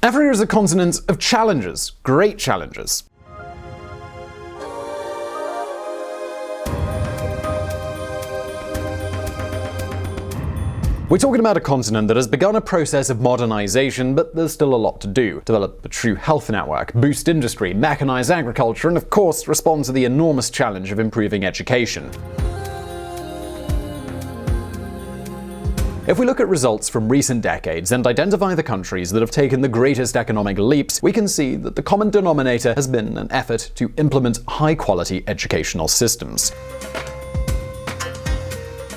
Africa is a continent of challenges, great challenges. We're talking about a continent that has begun a process of modernization, but there's still a lot to do. Develop a true health network, boost industry, mechanize agriculture, and of course respond to the enormous challenge of improving education. If we look at results from recent decades and identify the countries that have taken the greatest economic leaps, we can see that the common denominator has been an effort to implement high-quality educational systems.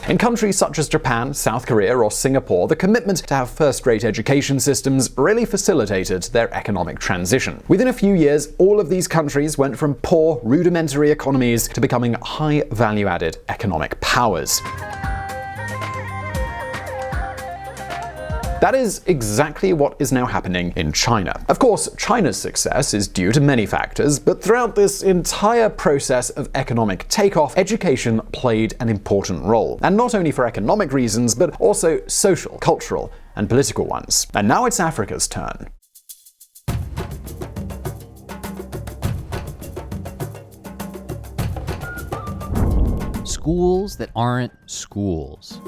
In countries such as Japan, South Korea, or Singapore, the commitment to have first-rate education systems really facilitated their economic transition. Within a few years, all of these countries went from poor, rudimentary economies to becoming high value-added economic powers. That is exactly what is now happening in China. Of course, China's success is due to many factors, but throughout this entire process of economic takeoff, education played an important role. And not only for economic reasons, but also social, cultural, and political ones. And now it's Africa's turn. Schools that aren't schools.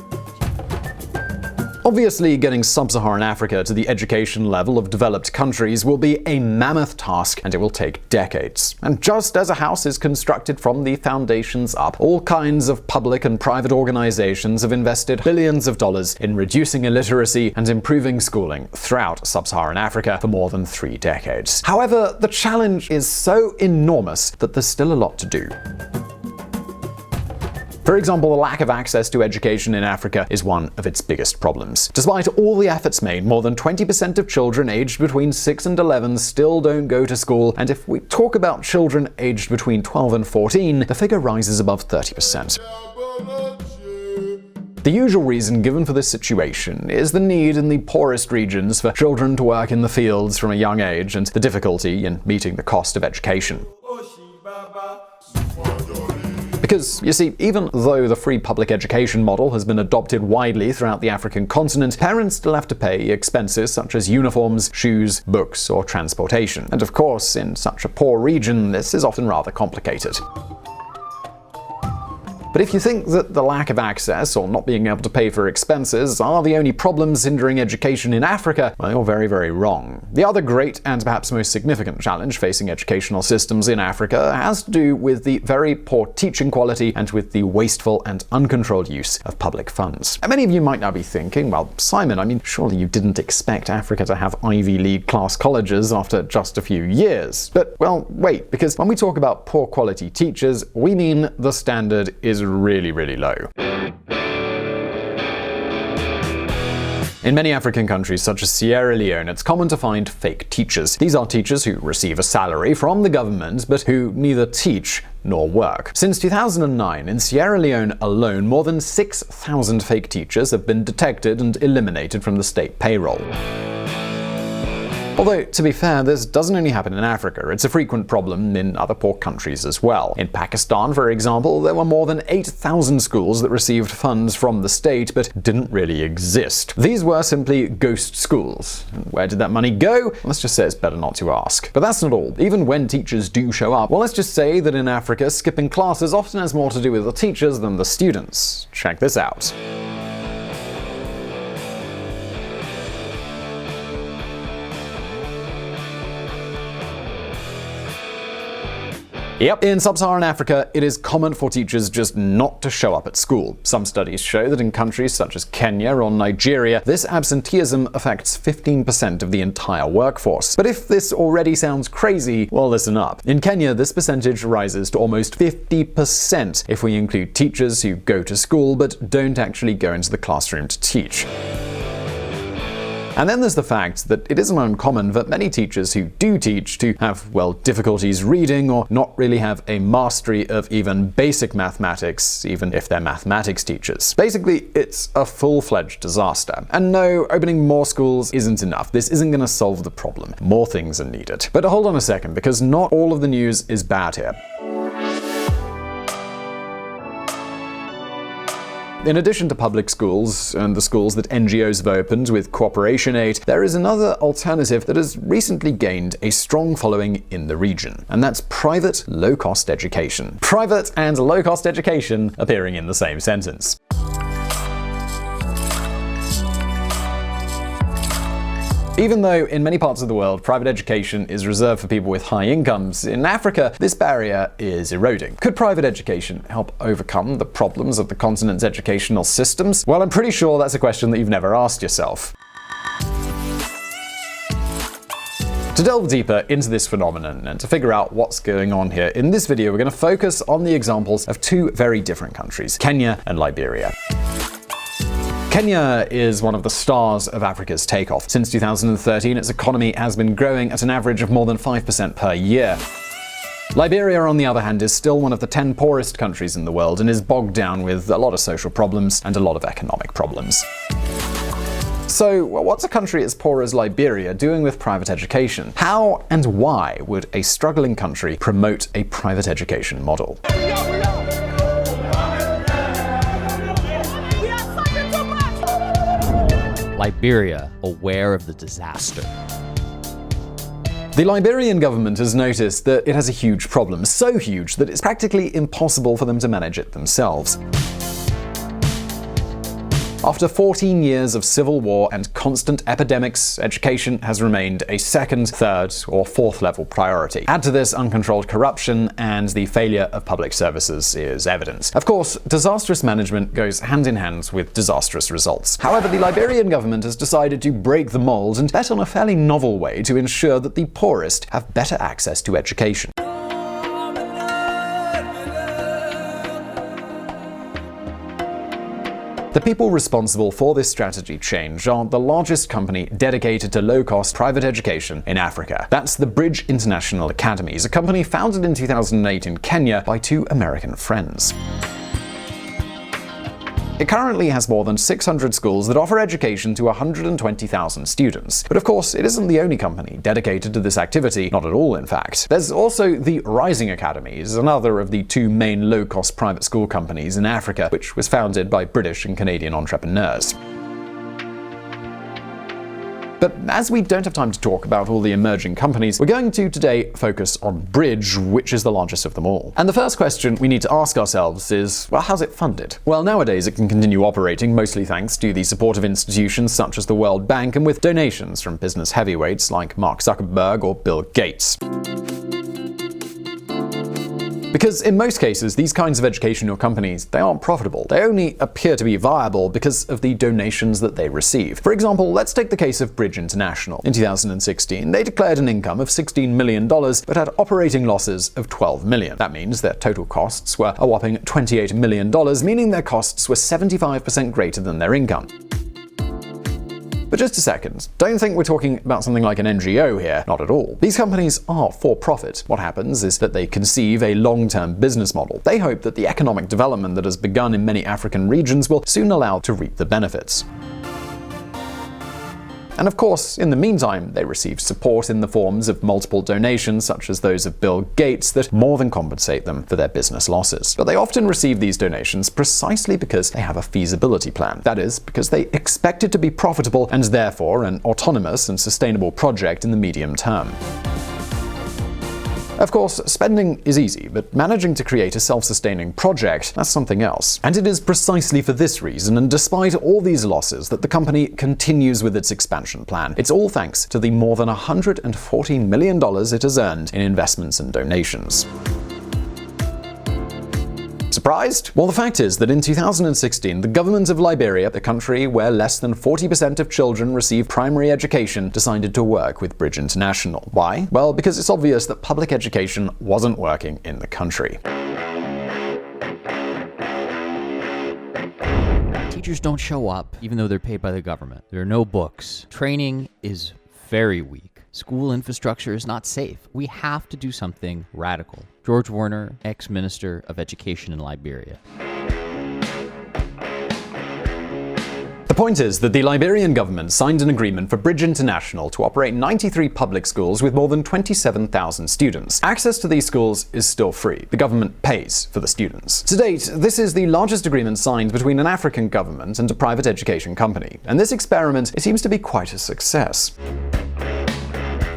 Obviously, getting Sub-Saharan Africa to the education level of developed countries will be a mammoth task, and it will take decades. And just as a house is constructed from the foundations up, all kinds of public and private organizations have invested billions of dollars in reducing illiteracy and improving schooling throughout Sub-Saharan Africa for more than 3 decades. However, the challenge is so enormous that there's still a lot to do. For example, the lack of access to education in Africa is one of its biggest problems. Despite all the efforts made, more than 20% of children aged between 6 and 11 still don't go to school, and if we talk about children aged between 12 and 14, the figure rises above 30%. The usual reason given for this situation is the need in the poorest regions for children to work in the fields from a young age and the difficulty in meeting the cost of education. Because, you see, even though the free public education model has been adopted widely throughout the African continent, parents still have to pay expenses such as uniforms, shoes, books, or transportation. And of course, in such a poor region, this is often rather complicated. But if you think that the lack of access or not being able to pay for expenses are the only problems hindering education in Africa, well, you're very, very wrong. The other great and perhaps most significant challenge facing educational systems in Africa has to do with the very poor teaching quality and with the wasteful and uncontrolled use of public funds. And many of you might now be thinking, well, Simon, surely you didn't expect Africa to have Ivy League class colleges after just a few years. But, well, wait, because when we talk about poor quality teachers, we mean the standard is really, really low. In many African countries, such as Sierra Leone, it's common to find fake teachers. These are teachers who receive a salary from the government, but who neither teach nor work. Since 2009, in Sierra Leone alone, more than 6,000 fake teachers have been detected and eliminated from the state payroll. Although, to be fair, this doesn't only happen in Africa, it's a frequent problem in other poor countries as well. In Pakistan, for example, there were more than 8,000 schools that received funds from the state but didn't really exist. These were simply ghost schools. And where did that money go? Let's just say it's better not to ask. But that's not all. Even when teachers do show up, well, let's just say that in Africa, skipping classes often has more to do with the teachers than the students. Check this out. Yep, in Sub-Saharan Africa, it is common for teachers just not to show up at school. Some studies show that in countries such as Kenya or Nigeria, this absenteeism affects 15% of the entire workforce. But if this already sounds crazy, well, listen up. In Kenya, this percentage rises to almost 50% if we include teachers who go to school but don't actually go into the classroom to teach. And then there's the fact that it isn't uncommon for many teachers who do teach to have, well, difficulties reading or not really have a mastery of even basic mathematics, even if they're mathematics teachers. Basically, it's a full-fledged disaster. And no, opening more schools isn't enough. This isn't going to solve the problem. More things are needed. But hold on a second, because not all of the news is bad here. In addition to public schools and the schools that NGOs have opened with cooperation aid, there is another alternative that has recently gained a strong following in the region, and that's private low-cost education. Private and low-cost education appearing in the same sentence. Even though in many parts of the world private education is reserved for people with high incomes, in Africa this barrier is eroding. Could private education help overcome the problems of the continent's educational systems? Well, I'm pretty sure that's a question that you've never asked yourself. To delve deeper into this phenomenon and to figure out what's going on here, in this video we're going to focus on the examples of two very different countries, Kenya and Liberia. Kenya is one of the stars of Africa's takeoff. Since 2013, its economy has been growing at an average of more than 5% per year. Liberia, on the other hand, is still one of the 10 poorest countries in the world and is bogged down with a lot of social problems and a lot of economic problems. So, what's a country as poor as Liberia doing with private education? How and why would a struggling country promote a private education model? Liberia, aware of the disaster. The Liberian government has noticed that it has a huge problem, so huge that it's practically impossible for them to manage it themselves. After 14 years of civil war and constant epidemics, education has remained a second, third, or fourth level priority. Add to this uncontrolled corruption, and the failure of public services is evident. Of course, disastrous management goes hand in hand with disastrous results. However, the Liberian government has decided to break the mold and bet on a fairly novel way to ensure that the poorest have better access to education. The people responsible for this strategy change are the largest company dedicated to low-cost private education in Africa. That's the Bridge International Academies, a company founded in 2008 in Kenya by two American friends. It currently has more than 600 schools that offer education to 120,000 students. But of course, it isn't the only company dedicated to this activity, not at all in fact. There's also the Rising Academies, another of the two main low-cost private school companies in Africa, which was founded by British and Canadian entrepreneurs. But as we don't have time to talk about all the emerging companies, we're going to today focus on Bridge, which is the largest of them all. And the first question we need to ask ourselves is, well, how's it funded? Well, nowadays it can continue operating mostly thanks to the support of institutions such as the World Bank and with donations from business heavyweights like Mark Zuckerberg or Bill Gates. Because in most cases, these kinds of educational companies, they aren't profitable. They only appear to be viable because of the donations that they receive. For example, let's take the case of Bridge International. In 2016, they declared an income of $16 million, but had operating losses of $12 million. That means their total costs were a whopping $28 million, meaning their costs were 75% greater than their income. But just a second, don't think we're talking about something like an NGO here. Not at all. These companies are for profit. What happens is that they conceive a long-term business model. They hope that the economic development that has begun in many African regions will soon allow to reap the benefits. And of course, in the meantime, they receive support in the forms of multiple donations, such as those of Bill Gates, that more than compensate them for their business losses. But they often receive these donations precisely because they have a feasibility plan. That is, because they expect it to be profitable and therefore an autonomous and sustainable project in the medium term. Of course, spending is easy, but managing to create a self-sustaining project, that's something else. And it is precisely for this reason, and despite all these losses, that the company continues with its expansion plan. It's all thanks to the more than $140 million it has earned in investments and donations. Surprised? Well, the fact is that in 2016, the government of Liberia, the country where less than 40% of children receive primary education, decided to work with Bridge International. Why? Well, because it's obvious that public education wasn't working in the country. Teachers don't show up, even though they're paid by the government. There are no books. Training is very weak. School infrastructure is not safe. We have to do something radical. George Warner, ex-Minister of Education in Liberia. The The point is that the Liberian government signed an agreement for Bridge International to operate 93 public schools with more than 27,000 students. Access to these schools is still free. The government pays for the students. To date, this is the largest agreement signed between an African government and a private education company, and this experiment seems to be quite a success.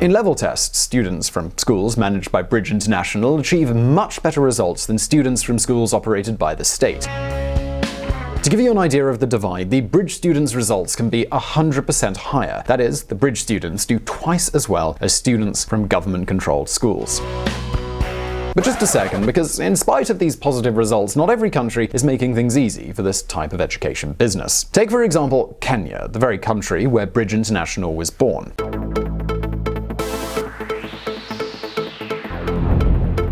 In level tests, students from schools managed by Bridge International achieve much better results than students from schools operated by the state. To give you an idea of the divide, the Bridge students' results can be 100% higher. That is, the Bridge students do twice as well as students from government-controlled schools. But just a second, because in spite of these positive results, not every country is making things easy for this type of education business. Take, for example, Kenya, the very country where Bridge International was born.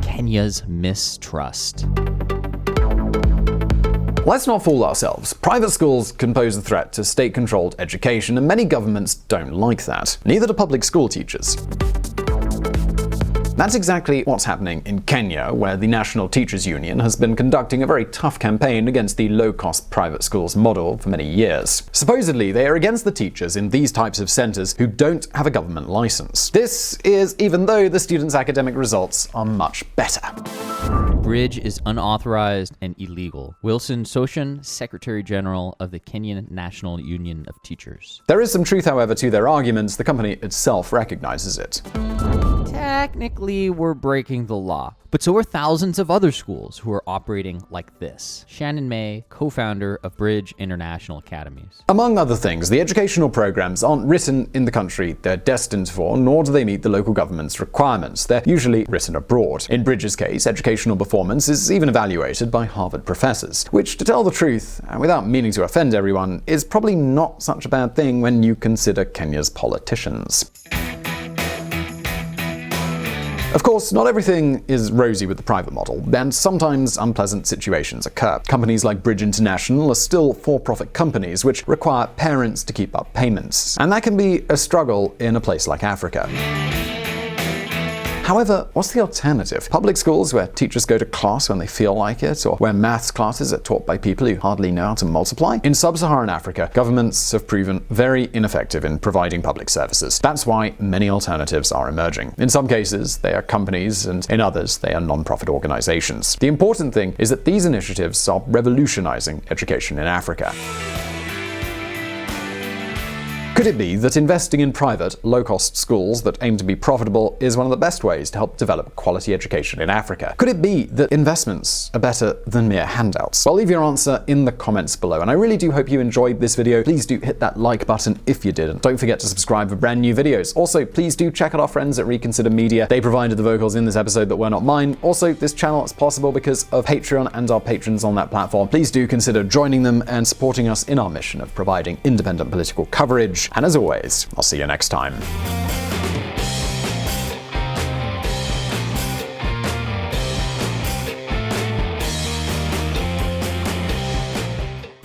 Kenya's mistrust. Let's not fool ourselves. Private schools can pose a threat to state-controlled education, and many governments don't like that. Neither do public school teachers. That's exactly what's happening in Kenya, where the National Teachers Union has been conducting a very tough campaign against the low-cost private schools model for many years. Supposedly, they are against the teachers in these types of centers who don't have a government license. This is even though the students' academic results are much better. Bridge is unauthorized and illegal. Wilson Soshan, Secretary General of the Kenyan National Union of Teachers. There is some truth, however, to their arguments. The company itself recognizes it. Technically, we're breaking the law, but so are thousands of other schools who are operating like this. Shannon May, co-founder of Bridge International Academies. Among other things, the educational programs aren't written in the country they're destined for, nor do they meet the local government's requirements. They're usually written abroad. In Bridge's case, educational performance is even evaluated by Harvard professors, which, to tell the truth, and without meaning to offend everyone, is probably not such a bad thing when you consider Kenya's politicians. Of course, not everything is rosy with the private model, and sometimes unpleasant situations occur. Companies like Bridge International are still for-profit companies which require parents to keep up payments, and that can be a struggle in a place like Africa. However, what's the alternative? Public schools where teachers go to class when they feel like it, or where maths classes are taught by people who hardly know how to multiply? In Sub-Saharan Africa, governments have proven very ineffective in providing public services. That's why many alternatives are emerging. In some cases, they are companies, and in others, they are non-profit organizations. The important thing is that these initiatives are revolutionizing education in Africa. Could it be that investing in private, low-cost schools that aim to be profitable is one of the best ways to help develop quality education in Africa? Could it be that investments are better than mere handouts? Well, leave your answer in the comments below, and I really do hope you enjoyed this video. Please do hit that like button if you did, and don't forget to subscribe for brand new videos. Also, please do check out our friends at Reconsider Media. They provided the vocals in this episode that were not mine. Also, this channel is possible because of Patreon and our patrons on that platform. Please do consider joining them and supporting us in our mission of providing independent political coverage. And as always, I'll see you next time.